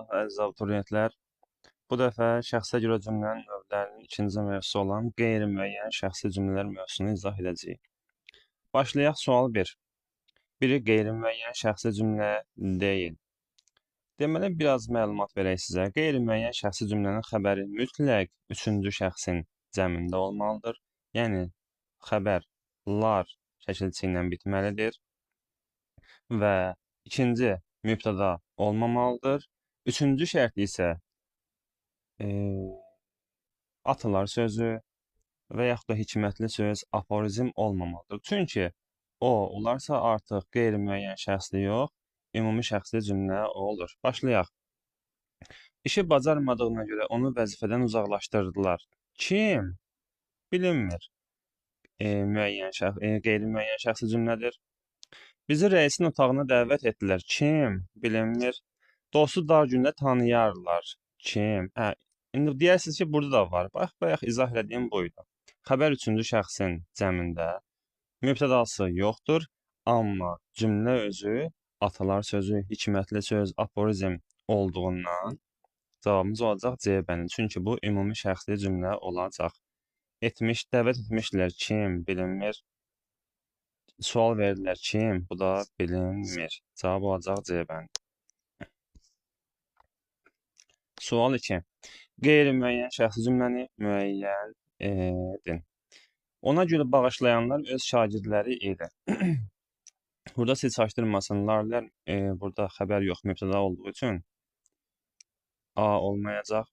saldıq əziz abituriyentlər. Bu dəfə şəxsə görə cümlənin növlərinin ikinci mövzusu olan qeyri-müəyyən şəxsi cümlələr mövzusunu izah edəcəyik. Başlayaq sual 1. Biri qeyri-müəyyən şəxsi cümlə deyil. Deməli, biraz məlumat verək sizə. Qeyri-müəyyən şəxsi cümlənin xəbəri mütləq üçüncü şəxsin cəmində olmalıdır. Yəni, xəbər lar şəkilçi ilə bitməlidir və ikinci mübtəda olmamalıdır. Üçüncü şərt isə atılar sözü və yaxud da hikmətli söz, aforizm olmamalıdır. Çünki olarsa artıq qeyri-müəyyən şəxsli yox, ümumi şəxsli cümlə olur. Başlayaq. İşi bacarmadığına görə onu vəzifədən uzaqlaşdırdılar. Kim? Bilinmir. Qeyri-müəyyən şəxsi cümlədir. Bizi rəisin otağına dəvət etdilər. Kim? Bilinmir. Dostu dar gündə tanıyarlar. Kim? İndi deyərsiniz ki, burada da var. Bax, bayaq izah elədiyim buydu. Xəbər üçüncü şəxsin cəmində, mübtədası yoxdur, amma cümlə özü atalar sözü, hikmətli söz, aforizm olduğundan cavabımız olacaq C bəndi. Çünki bu ümumi şəxsli cümlə olacaq. Dəvət etmişlər. Kim? Bilinmir. Sual verdilər. Kim? Bu da bilinmir. Cavab olacaq C bəndi. Sual 2. Qeyri-müəyyən şəxsi cümləni müəyyən edin. Ona görə bağışlayanlar öz şagirdləri idi. Burada siz çaşdırmasınlar. Burada xəbər yox, mübtəda olduğu üçün A olmayacaq.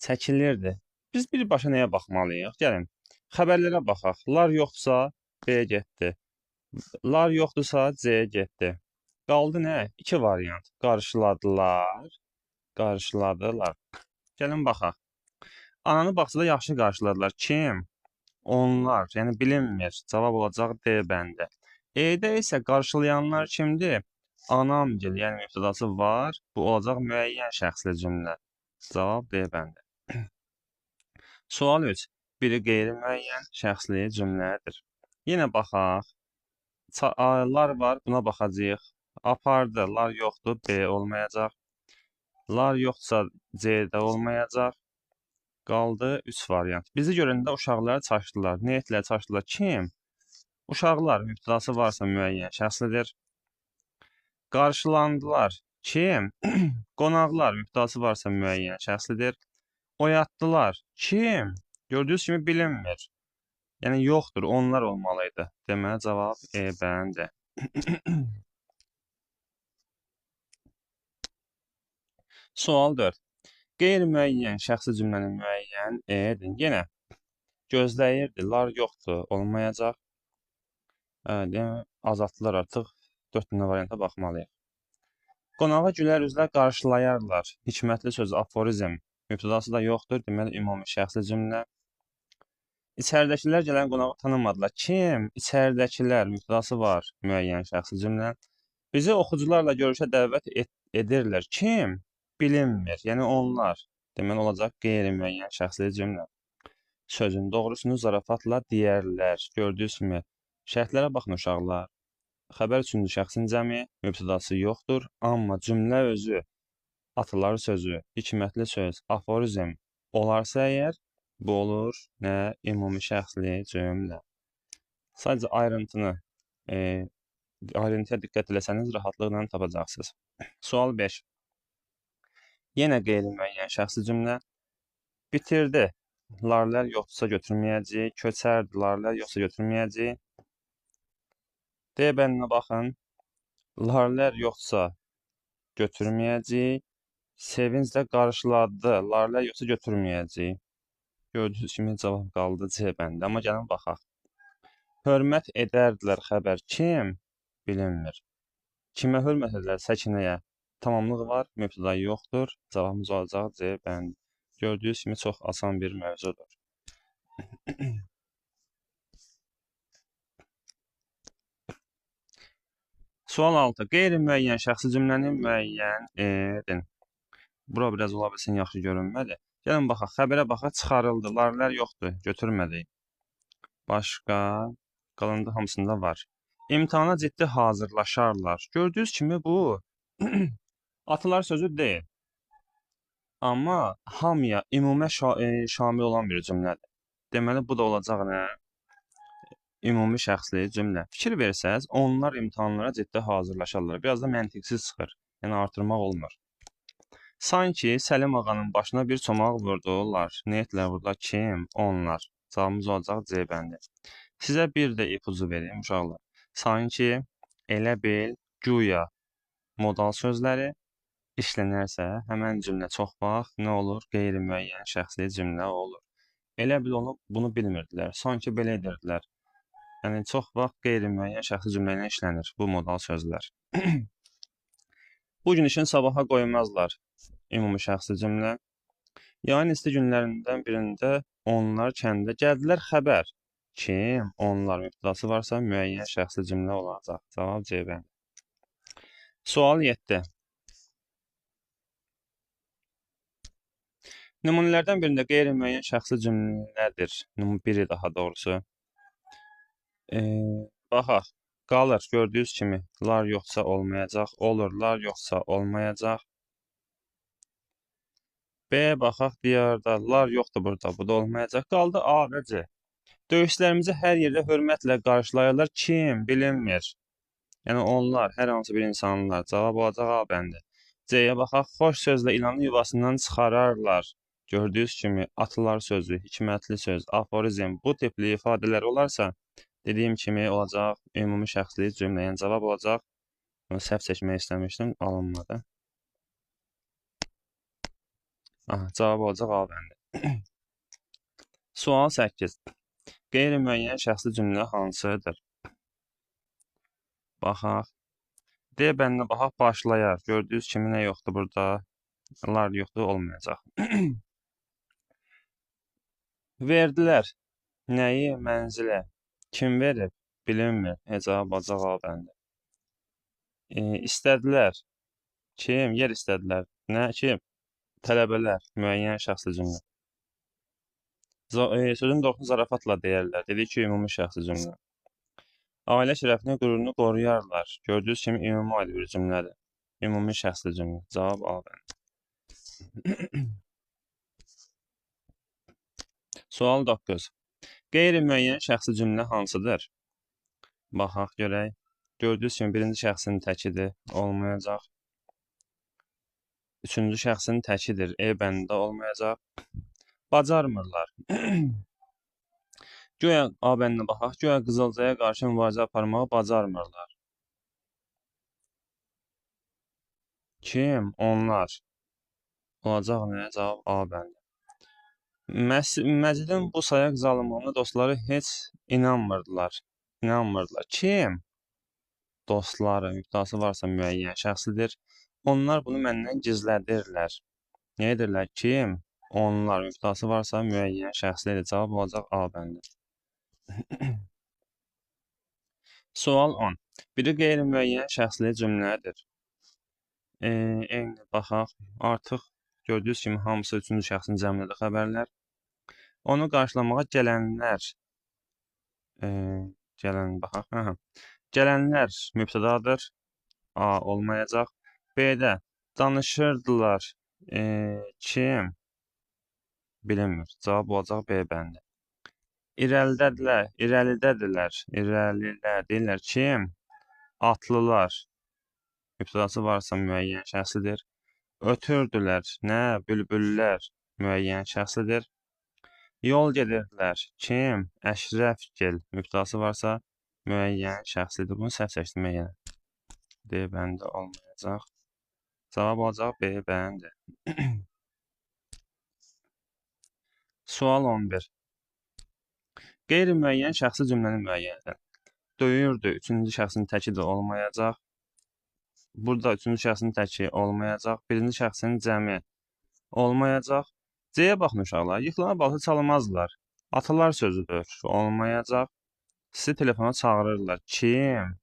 Çəkilirdi. Biz birbaşa nəyə baxmalıyıq? Gəlin, xəbərlərə baxaq. Lar yoxdursa B getdi. Lar yoxdursa C getdi. Qaldı nə? İki variant. Qarşıladılar. Qarşıladılar. Gəlin baxaq. Ananı bağçada yaxşı qarşıladılar. Kim? Onlar. Yəni bilinmir. Cavab olacaq D bəndi. E-də isə qarşılayanlar kimdir? Anamgil, yəni mübtədası var. Bu olacaq müəyyən şəxsli cümlə. Cavab D bəndi. Sual 3. Biri qeyri-müəyyən şəxsli cümlədir. Yenə baxaq. Lar var, buna baxacağıq. Apardı, lar yoxdur, B olmayacaq. Lar yoxdursa C-də olmayacaq. Qaldı 3 variant. Bizi görəndə uşaqlar çaşdılar. Nə etdilər, çaşdılar? Kim? Uşaqlar, mübtədası varsa müəyyən şəxslidir. Qarşılandılar. Kim? Qonaqlar, mübtədası varsa müəyyən şəxslidir. Oyatdılar. Kim? Gördüyünüz kimi bilinmir. Yəni yoxdur, onlar olmalıydı. Deməli, cavab E bəndi. Sual 4. Qeyri-müəyyən şəxsi cümləni müəyyən edin. Yenə gözləyirdi, lar yoxdur, olmayacaq. Azaltdılar artıq. 4 dənə varianta baxmalıyıq. Qonağa gülər üzlə qarşılayarlar. Hikmətli söz, aforizm. Mübtədası da yoxdur, deməli ümumi şəxsli cümlə. İçəridəkilər gələn qonağı tanımadılar. Kim? İçəridəkilər, mübtədası var, müəyyən şəxsi cümlə. Bizi oxucularla görüşə dəvət edirlər. Kim? Bilinmir. Yəni onlar. Deməli olacaq qeyri-müəyyən şəxsli cümlə. Sözün doğrusunu zarafatla deyərlər. Gördüyünüz kimi şərtlərə baxın uşaqlar. Xəbər üçüncü şəxsin cəmi, mübtədası yoxdur, amma cümlə özü, atılar sözü, hikmətli söz, aforizm olarsa əgər, bu olur nə? Ümumi şəxsli cümlə. Sadəcə ayrıntıya diqqət eləsəniz rahatlıqla tapacaqsınız. Sual 5. Yenə qeyri-müəyyən şəxsi cümlə. Bitirdi. Larlər yoxdursa götürməyəcək. Köçərdi. Larlər yoxsa götürməyəcək. D bəndinə baxın. Larlər yoxdursa götürməyəcək. Sevinclə qarşıladı. Larlər yoxsa götürməyəcək. Gördüyünüz kimi cavab qaldı C bəndi. Amma gəlin baxaq. Hörmət edərdilər xəbər. Kim? Bilinmir. Kimə hörmət edilər? Səkinəyə. Tamamlıq var, mübtəda yoxdur. Cavabımız olacaq C bəndi. Gördüyünüz kimi çox asan bir mövzudur. Sual 6. Qeyri-müəyyən şəxsi cümləni müəyyən edin. Bura biraz ola bilsin yaxşı görünmədi. Gəlin baxaq, xəbərə baxaq, çıxarıldı. Larlər yoxdur, götürmədik. Başqa, qalanda hamısında var. İmtahana ciddi hazırlaşarlar. Gördüyünüz kimi bu atılar sözü deyil. Amma hamıya ümumə şamil olan bir cümlədir. Deməli, bu da olacaq nə? Ümumi şəxsli cümlə. Fikir versəz, onlar imtahanlara ciddi hazırlaşarlar. Biraz da məntiqsiz çıxır. Yəni artırmaq olmur. Sanki Səlim ağanın başına bir çomaq vurdular. Nə etdilər burada? Kim? Onlar. Cavabımız olacaq C bəndi. Sizə bir də ipucu vereyim uşaqlar. Sanki, elə bil, güya modal sözləri işlənərsə, həmən cümlə çox vaxt nə olur? Qeyri-müəyyən şəxsli cümlə olur. Elə bil bunu bilmirdilər. Sanki belə edirdilər. Yəni çox vaxt qeyri-müəyyən şəxsi cümlə ilə işlənir bu modal sözlər. Bu gün işin sabaha qoymazlar. Ümumi şəxsi cümlə. Yayın isti günlərindən birində onlar kəndə gəldilər xəbər. Kim? Onlar mübtədası varsa müəyyən şəxsi cümlə olacaq. Cavab C bəndi. Sual 7. Nümunələrdən birində qeyri-müəyyən şəxsi cümlədir. Biri daha doğrusu. Baxaq. Qalır. Gördüyünüz kimi lar yoxsa olmayacaq. Olurlar yoxsa olmayacaq. B baxaq. Diyarda lar yoxdur burada. Bu da olmayacaq. Qaldı A və C. Döyüşlərimizi hər yerdə hörmətlə qarşılayırlar. Kim? Bilinmir. Yəni onlar, hər hansı bir insanlar. Cavab olacaq A bəndi. C-yə baxaq. Xoş sözlə ilanı yuvasından çıxararlar. Gördüyünüz kimi atılar sözü, hikmətli söz, aforizm, bu tipli ifadələr olarsa, dediyim kimi olacaq ümumi şəxsli cümlə. Yəni cavab olacaq. Səhv seçmək istəmişdim, alınmadı. Cavab olacaq A bəndi. Sual 8. Qeyri-müəyyən şəxsli cümlə hansıdır? Baxaq. D bəndinə baxaq, başlayar. Gördüyünüz kimi nə yoxdur burada? Lar yoxdur, olmayacaq. Verdilər. Nəyi? Mənzilə. Kim verib? Bilinmir. Cavab olacaq A bəndi. İstədilər. Kim? Yer istədilər. Nə? Kim? Tələbələr. Müəyyən şəxsli cümlə. Sözün doğrusunu zarafatla deyərlər. Dedik ki, ümumi şəxsli cümlə. Ailə şərəfini, qürurunu qoruyarlar. Gördüyünüz kimi ümumi aid bir cümlədir. Ümumi şəxsli cümlə. Cavab A bəndi. Sual 9. Qeyri-müəyyən şəxsi cümlə hansıdır? Baxaq görək. Gördüyünüz kimi birinci şəxsin təkidir, olmayacaq. Üçüncü şəxsin təkidir, E bəndində olmayacaq. Bacarmırlar. Güya A bəndinə baxaq. Güya Qızılcaya qarşı mübarizə aparmağı bacarmırlar. Kim? Onlar. Olacaq nə? Cavab A bəndi. Məcidin bu sayaq zalımlığına dostları heç inanmırdılar. Kim? Dostları, mübtədası varsa müəyyən şəxslidir. Onlar bunu məndən gizlədirlər. Nə edirlər? Kim? Onlar, mübtədası varsa müəyyən şəxslidir. Cavab olacaq A bəndi. Sual 10. Biri qeyri-müəyyən şəxsli cümlədir. Eyni baxaq. Artıq gördüyünüz kimi hamısı üçüncü şəxsin cəmlədə xəbərlər. Onu qarşılamağa gələnlər. Baxaq. Gələnlər mübtədadır. A olmayacaq. B-də danışırdılar. Kim? Bilinmir. Cavab olacaq B bəndi. İrəlidədirlər. Kim? Atlılar. Mübtədası varsa müəyyən şəxslidir. Ötürdülər. Nə? Bülbüllər. Müəyyən şəxslidir. Yol gedirdilər. Kim? Əşrəfgil. Mübtədası varsa müəyyən şəxslidir. Bunu səhv seçdim yenə. D bəndi olmayacaq. Cavab olacaq B bəndi. Sual 11. Qeyri-müəyyən şəxsi cümlənin müəyyənidir. Döyürdü. Üçüncü şəxsin təki də olmayacaq. Burada üçüncü şəxsin təki olmayacaq. Birinci şəxsin cəmi olmayacaq. C-yə baxın uşaqlar. Yıxılana balta çalmazlar. Atalar sözüdür. Olmayacaq. Sizi telefona çağırırlar. Kim?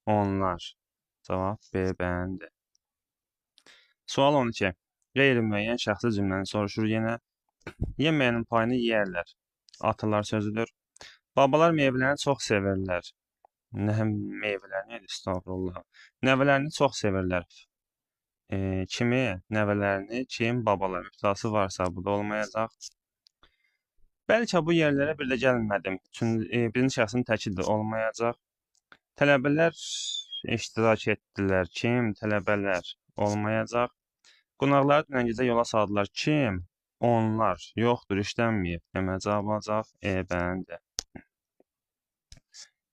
Onlar. Cavab B bəndi. Sual 12. Qeyri-müəyyən şəxsi cümləni soruşur yenə. Yeməyənin payını yeyərlər. Atalar sözüdür. Babalar meyvələrini çox sevirlər. Meyvələrini, estağfurullah. Nəvələrini çox sevirlər. kimi, nəvələrini, kim, babalar mübtədası varsa bu da olmayacaq. Bəlkə bu yerlərə bir də gəlmədim. Çünki birinci şəxsin təkidir olmayacaq. Tələbələr iştirak etdilər. Kim? Tələbələr olmayacaq. Qonaqları dünən gecə yola saldılar. Kim? Onlar. Yoxdur, işlənməyib. Deməli cavab olacaq bəndi.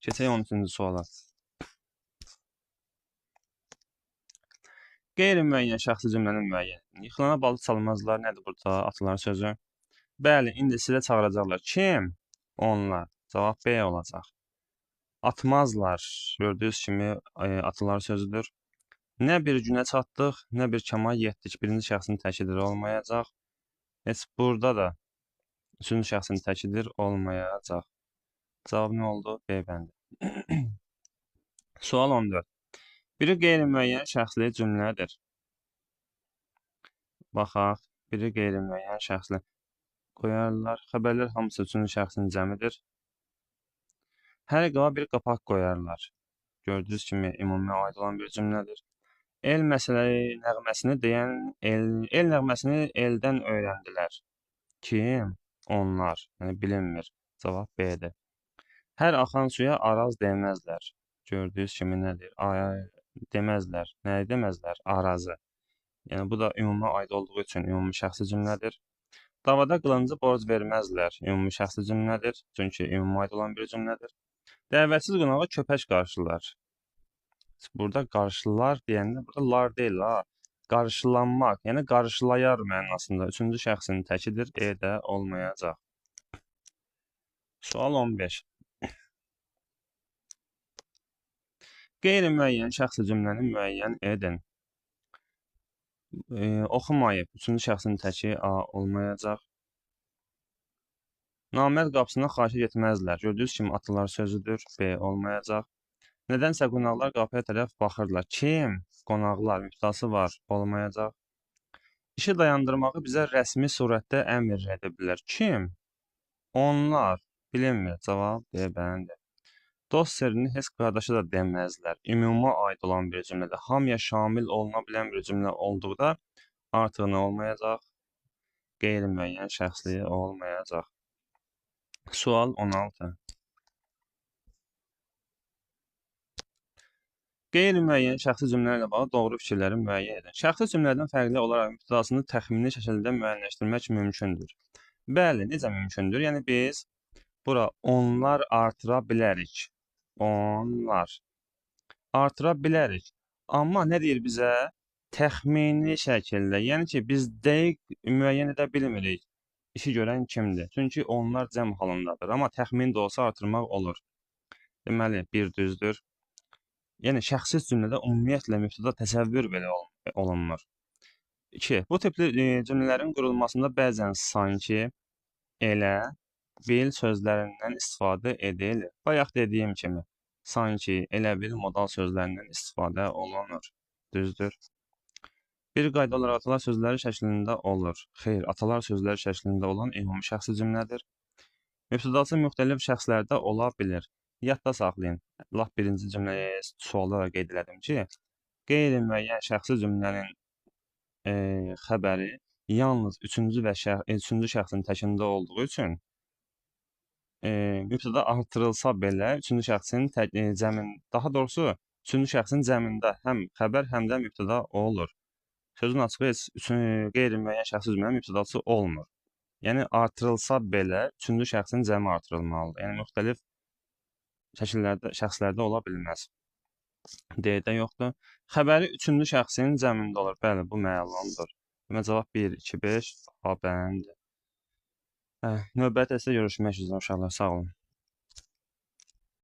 Keçək 13-cü suala. Qeyri-müəyyən şəxsi cümlənin müəyyəni. Yıxılana balı çalmazlar nədir burada? Atılan sözü. Bəli, indi sizə çağıracaqlar. Kim? Onlar. Cavab B olacaq. Atmazlar. Gördüyünüz kimi atılar sözüdür. Nə bir günə çatdıq, nə bir kəmal yetdik. Birinci şəxsin təkidir olmayacaq. Heç burada da üçüncü şəxsin təkidir olmayacaq. Cavab nə oldu? B bəndi. Sual 14. Biri qeyri-müəyyən şəxsli cümlədir. Baxaq, biri qeyri-müəyyən şəxsli. Qoyarlar. Xəbərlər hamısı üçüncü şəxsin cəmidir. Hər qaba bir qapaq qoyarlar. Gördüyünüz kimi ümumi aid olan bir cümlədir. El nəğməsini deyən, el nəğməsini eldən öyrəndilər. Kim? Onlar. Yəni bilinmir. Cavab B-dir. Hər axan suya araz deməzlər. Gördüyünüz kimi nədir? Deməzlər. Nəyi deməzlər? Arazı. Yəni bu da ümumi aid olduğu üçün ümumi şəxsi cümlədir. Davada qılıncı borc verməzlər. Ümumi şəxsi cümlədir. Çünki ümumi aid olan bir cümlədir. Dəvətsiz qonağa köpək qarşılar. Burada qarşılar deyəndə burada lar deyil ha. Qarşılanmaq, yəni qarşılayar mənasında. Üçüncü şəxsin təkidir. E də olmayacaq. Sual 15. Qeyri-müəyyən şəxsi cümləni müəyyən edin. Oxumayıb. Üçüncü şəxsin təki A olmayacaq. Namərd qapısına xahiş etməzlər. Gördüyünüz kimi atılar sözüdür. B olmayacaq. Nədənsə qonaqlar qapıya tərəf baxırlar. Kim? Qonaqlar. Mübtədası var. Olmayacaq. İşi dayandırmağı bizə rəsmi surətdə əmr ediblər. Kim? Onlar. Bilinmir. Cavab D bəndi. Dost sirrini heç qardaşı da deməzlər. Ümumi aid olan bir cümlədə hamıya şamil oluna bilən bir cümlə olduqda artıq nə olmayacaq? Qeyri-müəyyən şəxsli olmayacaq. Sual 16. Qeyri-müəyyən şəxsi cümlələrlə bağlı doğru fikirləri müəyyən edin. Şəxsi cümlədən fərqli olaraq mübtədasını təxmini şəkildə müəyyənləşdirmək mümkündür. Bəli, necə mümkündür? Yəni biz bura onlar artıra bilərik. Onlar artıra bilərik. Amma nə deyir bizə? Təxmini şəkildə. Yəni ki, biz dəqiq müəyyən edə bilmirik. İşi görən kimdir? Çünki onlar cəm halındadır. Amma təxmin də olsa artırmaq olur. Deməli, bir düzdür. Yəni, şəxsi cümlədə ümumiyyətlə mübtəda təsəvvür belə olunmur. 2. Bu tipli cümlələrin qurulmasında bəzən sanki, elə, bil sözlərindən istifadə edilir. Bayaq dediyim kimi, sanki, elə bil modal sözlərindən istifadə olunur. Düzdür. Bir qayda olaraq atalar sözləri şəklində olur. Xeyr, atalar sözləri şəklində olan ümumi şəxsi cümlədir. Mübtədası müxtəlif şəxslərdə ola bilir. Yadda saxlayın. Lap birinci cümləyə sualda da qeyd elədim ki, qeyri-müəyyən şəxsi cümlənin xəbəri yalnız üçüncü şəxsin təkində olduğu üçün mübtəda artırılsa belə üçüncü şəxsin daha doğrusu üçüncü şəxsin cəmində həm xəbər, həm də mübtəda olur. Sözün açığı heç qeyri-müəyyən şəxsi cümlənin mübtədası olmur. Yəni artırılsa belə üçüncü şəxsin cəmi artırılmalıdır. Yəni müxtəlif şəxslərdə ola bilməz. D-də yoxdur. Xəbəri üçüncü şəxsin cəmində olur. Bəli, bu məlumdur. Demək cavab 1, 2, 5 A bəndi. Növbəti dərsdə görüşmək üzrə uşaqlar. Sağ olun.